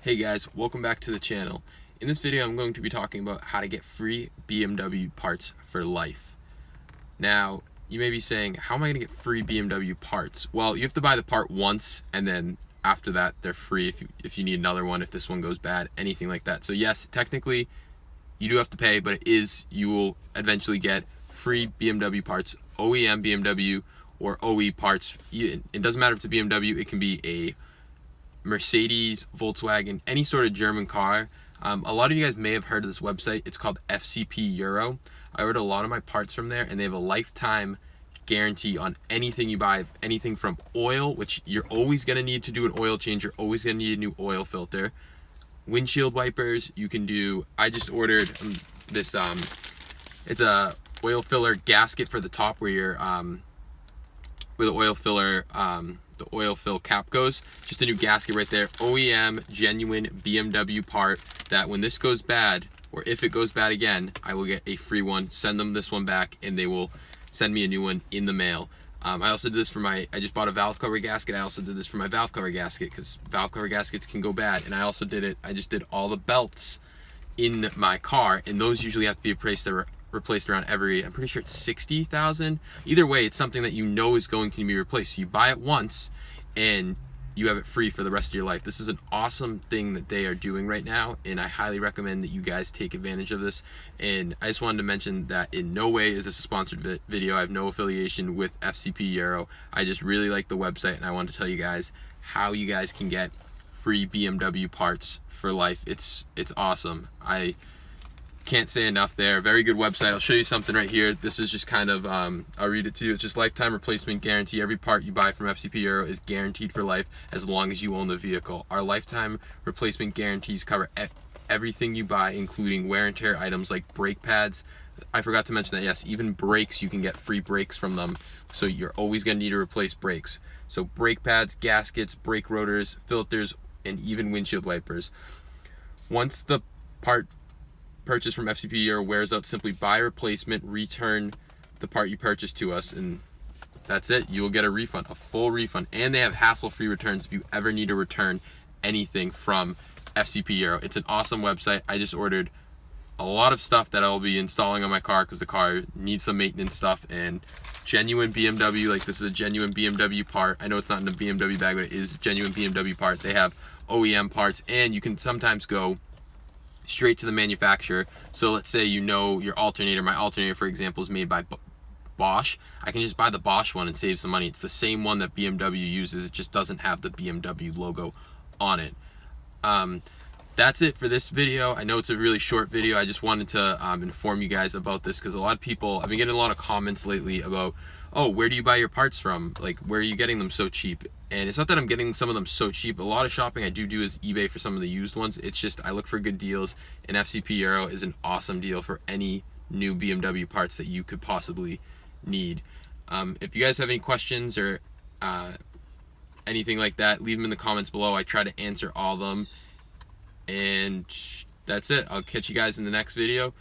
Hey guys, welcome back to the channel. In this video I'm going to be talking about how to get free BMW parts for life. Now, you may be saying, how am I going to get free BMW parts? Well, you have to buy the part once and then after that they're free if you need another one, if this one goes bad, anything like that. So yes, technically you do have to pay, but you will eventually get free BMW parts, OEM BMW or OE parts. It doesn't matter if it's a BMW, it can be a Mercedes, Volkswagen, any sort of German car. A lot of you guys may have heard of this website. It's called FCP Euro. I ordered a lot of my parts from there, and they have a lifetime guarantee on anything you buy, anything from oil, which you're always going to need to do an oil change. You're always going to need a new oil filter. Windshield wipers, you can do. I just ordered this. It's a oil filler gasket for the top where where the oil filler, the oil fill cap goes. Just a new gasket right there. OEM, genuine BMW part that when this goes bad, or if it goes bad again, I will get a free one. Send them this one back and they will send me a new one in the mail. I also did this for I just bought a valve cover gasket. I also did this for my valve cover gasket because valve cover gaskets can go bad. And I also I just did all the belts in my car, and those usually have to be replaced around I'm pretty sure it's 60,000. Either way, it's something that you know is going to be replaced. So you buy it once and you have it free for the rest of your life. This is an awesome thing that they are doing right now, and I highly recommend that you guys take advantage of this. And I just wanted to mention that in no way is this a sponsored video. I have no affiliation with FCP Euro. I just really like the website, and I want to tell you guys how you guys can get free BMW parts for life. It's awesome. I can't say enough there. Very good website. I'll show you something right here. This is just kind of, I'll read it to you. It's just lifetime replacement guarantee. Every part you buy from FCP Euro is guaranteed for life as long as you own the vehicle. Our lifetime replacement guarantees cover everything you buy, including wear and tear items like brake pads. I forgot to mention that, yes, even brakes, you can get free brakes from them. So you're always going to need to replace brakes. So brake pads, gaskets, brake rotors, filters, and even windshield wipers. Once the part purchase from FCP Euro wears out, simply buy a replacement, return the part you purchased to us, and that's it. You will get a refund, a full refund, and they have hassle-free returns if you ever need to return anything from FCP Euro. It's an awesome website. I just ordered a lot of stuff that I'll be installing on my car because the car needs some maintenance stuff, and genuine BMW, like this is a genuine BMW part. I know it's not in a BMW bag, but it is genuine BMW part. They have OEM parts, and you can sometimes go straight to the manufacturer. So let's say you know your alternator, my alternator for example is made by Bosch. I can just buy the Bosch one and save some money. It's the same one that BMW uses, it just doesn't have the BMW logo on it. That's it for this video. I know it's a really short video. I just wanted to inform you guys about this because a lot of people, I've been getting a lot of comments lately about, oh, where do you buy your parts from? Like, where are you getting them so cheap? And it's not that I'm getting some of them so cheap. A lot of shopping I do is eBay for some of the used ones. It's just I look for good deals, and FCP Euro is an awesome deal for any new BMW parts that you could possibly need. If you guys have any questions or anything like that, leave them in the comments below. I try to answer all of them. And that's it. I'll catch you guys in the next video.